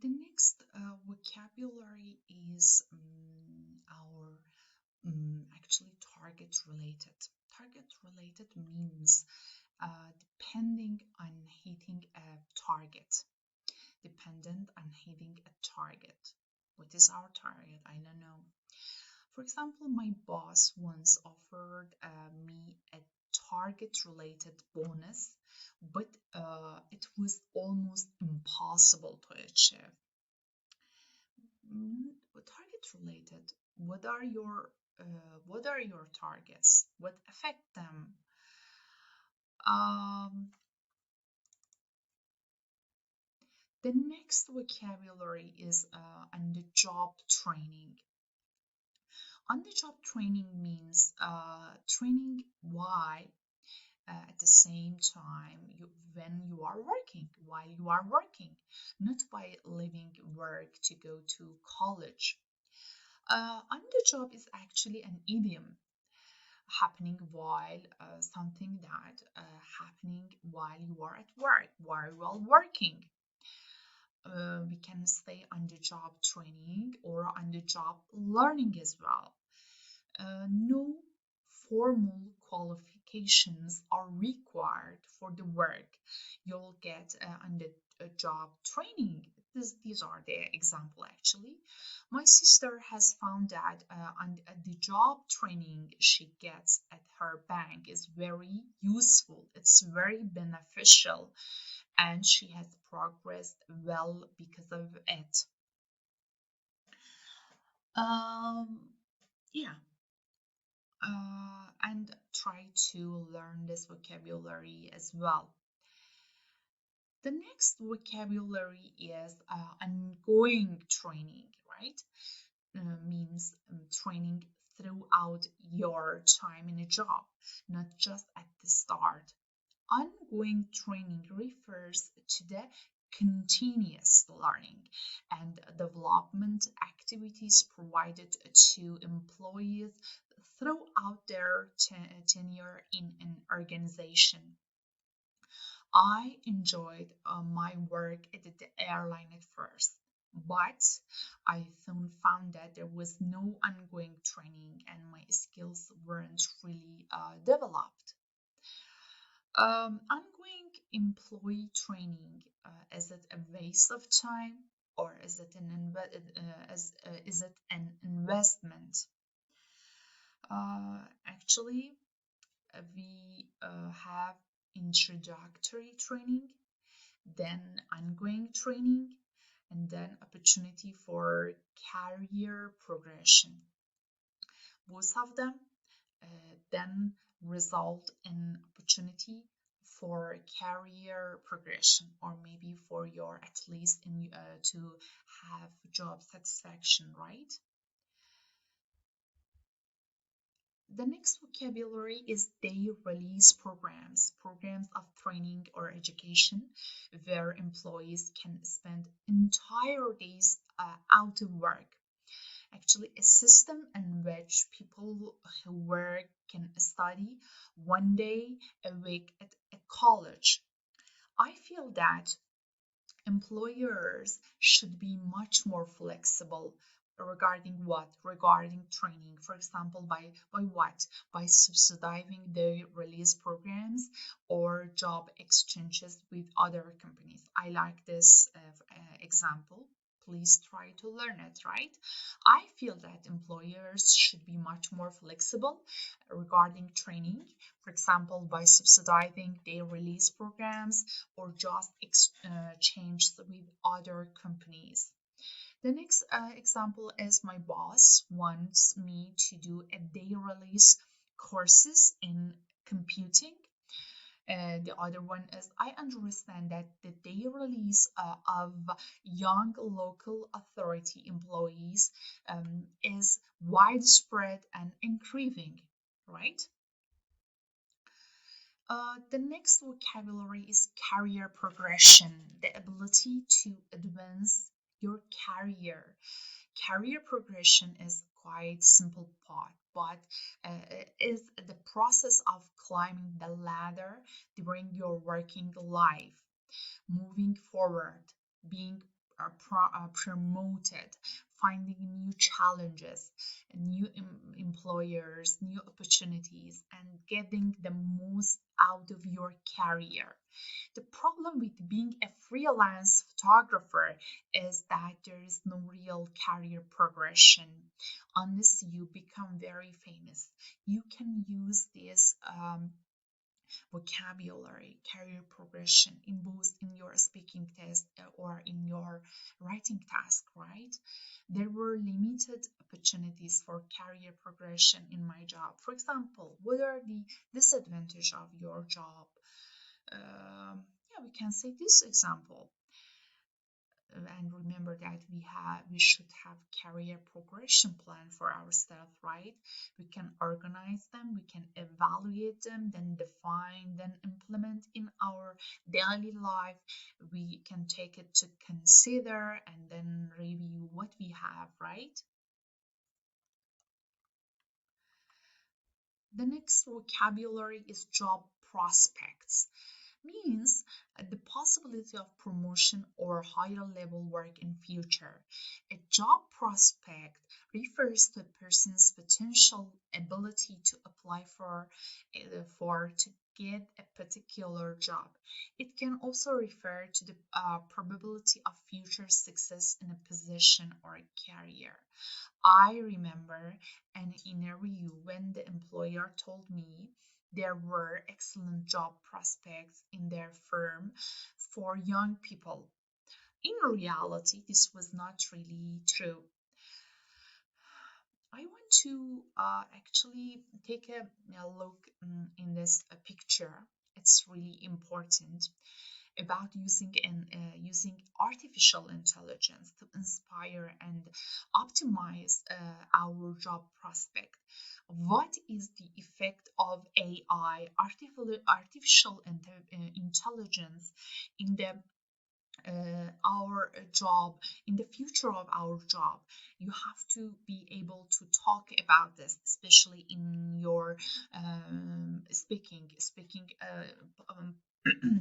The next vocabulary is our actually target related. Target related means depending on hitting a target. Dependent on hitting a target. What is our target? I don't know. For example, my boss once offered me a target related bonus, but it was almost impossible to achieve. Target related. What are your targets? What affect them? Um, the next vocabulary is on the job training. On the job training means training while at the same time when you are working, while you are working, not by leaving work to go to college. On the job is actually an idiom happening while something that happening while you are at work, while you are working. We can say on the job training or on the job learning as well. No formal qualifications are required for the work you'll get on the job training. These are the example actually. My sister has found that on the job training she gets at her bank is very useful. It's very beneficial and she has progressed well because of it. Um, yeah, and try to learn this vocabulary as well. The next vocabulary is ongoing training, right? Means training throughout your time in a job, not just at the start. Ongoing training refers to the continuous learning and development activities provided to employees throughout their tenure in an organization. I enjoyed my work at the airline at first, but I soon found that there was no ongoing training and my skills weren't really developed. Ongoing employee training, is it a waste of time or is it is it an investment? Actually, we have introductory training, then ongoing training, and then opportunity for career progression. Both of them then result in opportunity for career progression or maybe for your at least in to have job satisfaction, right? The next vocabulary is day release programs, programs of training or education where employees can spend entire days out of work. Actually, a system in which people who work can study one day a week at a college. I feel that employers should be much more flexible regarding what? Regarding training. For example, by what? By subsidizing the release programs or job exchanges with other companies. I like this example. Please try to learn it, right? I feel that employers should be much more flexible regarding training, for example, by subsidizing their release programs or just exchange with other companies. The next example is my boss wants me to do a day release courses in computing. The other one is I understand that the day release of young local authority employees is widespread and increasing, right? The next vocabulary is career progression, the ability to advance your career. Career progression is quite simple part, but is the process of climbing the ladder during your working life, moving forward, being promoted, finding new challenges, new employers, new opportunities, and getting the most out of your career. The problem with being a freelance photographer is that there is no real career progression unless you become very famous. You can use this vocabulary, career progression in both in your speaking test or in your writing task, right? There were limited opportunities for career progression in my job. For example, what are the disadvantages of your job? Yeah, we can say this example. And remember that we should have career progression plan for ourselves, right? We can organize them, we can evaluate them, then define, then implement in our daily life. We can take it to consider and then review what we have, right? The next vocabulary is job prospects. Means the possibility of promotion or higher level work in future. A job prospect refers to a person's potential ability to apply for to get a particular job. It can also refer to the probability of future success in a position or a career. I remember an interview when the employer told me there were excellent job prospects in their firm for young people. In reality, this was not really true. I want to actually take a look in this picture. It's really important about using artificial intelligence to inspire and optimize our job prospect. What is the effect of AI, artificial intelligence, in the our job, in the future of our job? You have to be able to talk about this, especially in your speaking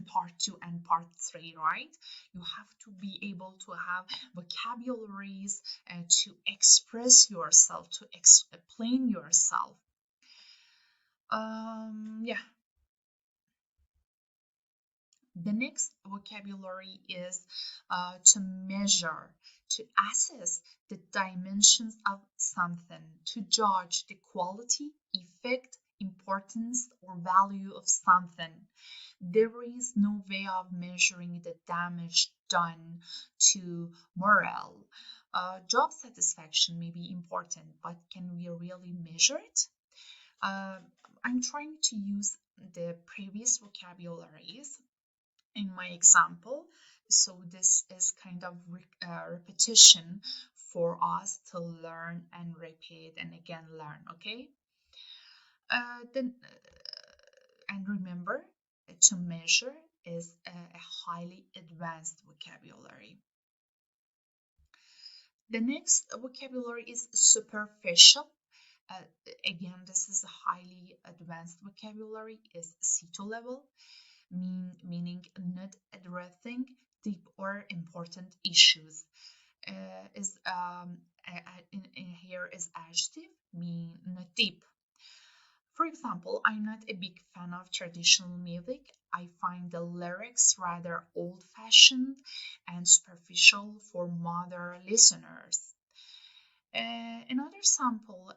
part 2 and part 3, right? You have to be able to have vocabularies to express yourself, to explain yourself. Yeah. The next vocabulary is to measure, to assess the dimensions of something, to judge the quality, effect, importance, or value of something. There is no way of measuring the damage done to morale. Job satisfaction may be important, but can we really measure it? Uh, I'm trying to use the previous vocabularies in my example. So this is kind of repetition for us to learn and repeat and again learn, okay? Then and remember, to measure is a highly advanced vocabulary. The next vocabulary is superficial. Uh, Again, this is a highly advanced vocabulary, is C2 level, meaning not addressing deep or important issues. Is in here is adjective, mean not deep. For example, I'm not a big fan of traditional music. I find the lyrics rather old-fashioned and superficial for modern listeners. Another example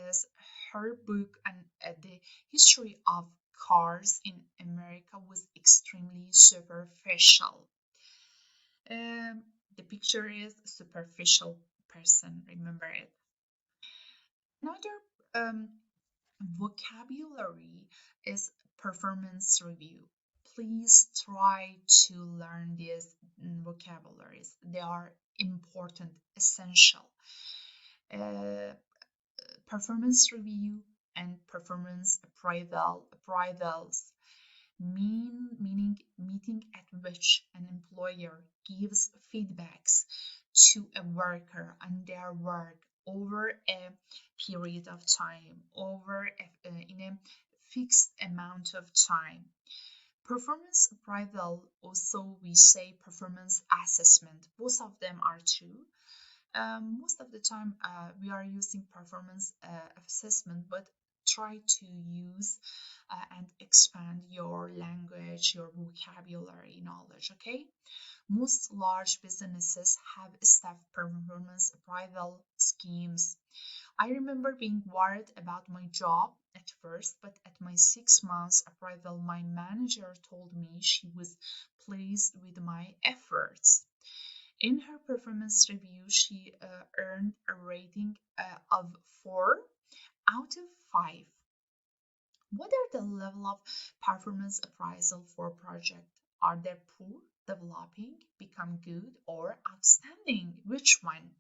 is her book on the history of cars in America was extremely superficial. The picture is superficial person, remember it. Another vocabulary is performance review. Please try to learn these vocabularies. They are important, essential. Uh, Performance review and performance appraisals meaning meeting at which an employer gives feedbacks to a worker on their work over a period of time, in a fixed amount of time. Performance appraisal, also we say performance assessment. Both of them are true. Most of the time we are using performance assessment, but try to use and expand your language, your vocabulary knowledge, okay? Most large businesses have staff performance appraisal schemes. I remember being worried about my job at first, but at my 6 months appraisal, my manager told me she was pleased with my efforts. In her performance review, she earned a rating of 4 out of 5. What are the level of performance appraisal for project? Are they poor, developing, become good, or outstanding? Which one?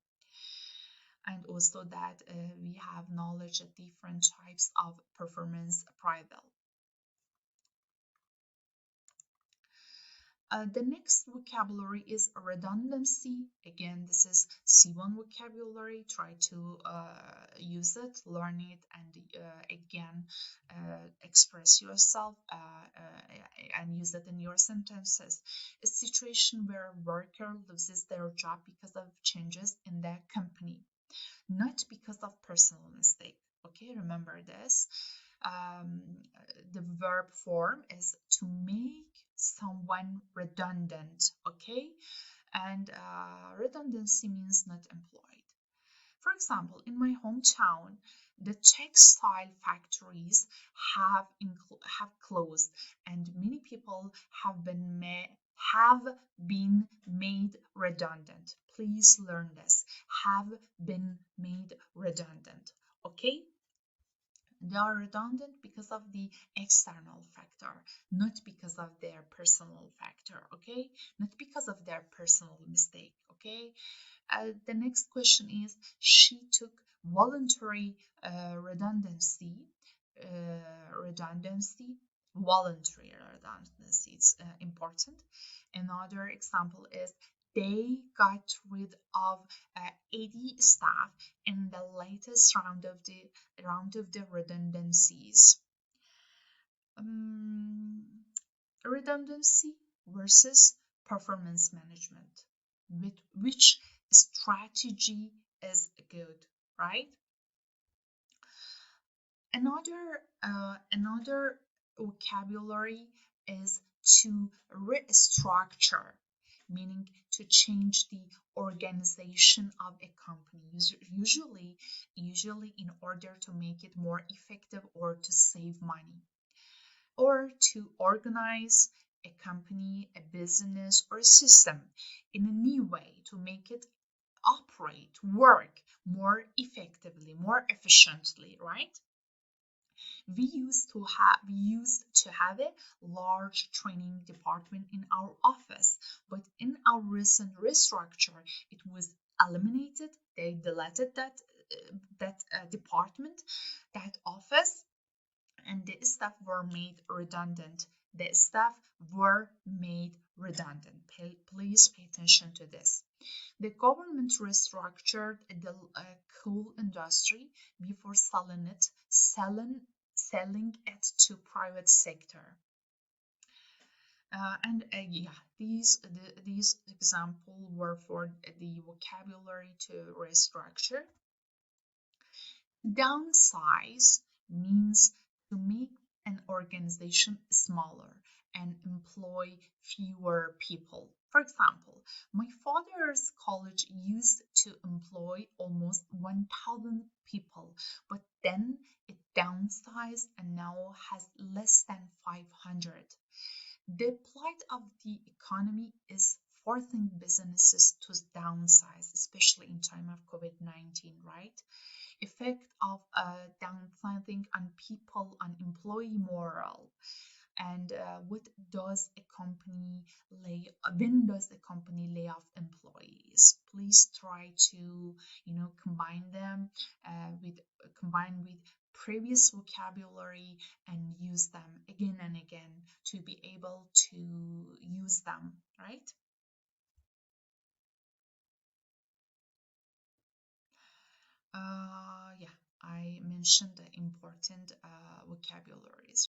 And also that we have knowledge of different types of performance appraisal. The next vocabulary is redundancy. Again, this is C1 vocabulary. Try to use it, learn it, and again, express yourself and use it in your sentences. A situation where a worker loses their job because of changes in the company, not because of personal mistake. Okay, remember this. Um, the verb form is to make someone redundant, okay? And redundancy means not employed. For example, in my hometown, the textile factories have closed, and many people have been made redundant. Please learn this. Have been made redundant. Okay? They are redundant because of the external factor, not because of their personal factor, okay? Not because of their personal mistake, okay? The next question is, she took voluntary redundancy, voluntary redundancy, it's important. Another example is, they got rid of 80 staff in the latest round of the redundancies. Redundancy versus performance management. With which strategy is good, right? Another vocabulary is to restructure, meaning to change the organization of a company, usually in order to make it more effective or to save money, or to organize a company, a business, or a system in a new way to make it operate, work more effectively, more efficiently, right? We used to have a large training department in our office, but in our recent restructure, it was eliminated. They deleted that department, that office, and the staff were made redundant. The staff were made redundant. Please pay attention to this. The government restructured the coal industry before selling it to private sector. Yeah, these examples were for the vocabulary to restructure. Downsize means to make an organization smaller and employ fewer people. For example, my father's college used to employ almost 1,000 people, but then it downsized and now has less than 500. The plight of the economy is forcing businesses to downsize, especially in time of COVID-19, right? Effect of downsizing on people, on employee morale, and what does a company when does a company lay off employees? Please try to combine them combine with previous vocabulary and use them again and again to be able to use them, right? Yeah, I mentioned the important vocabularies.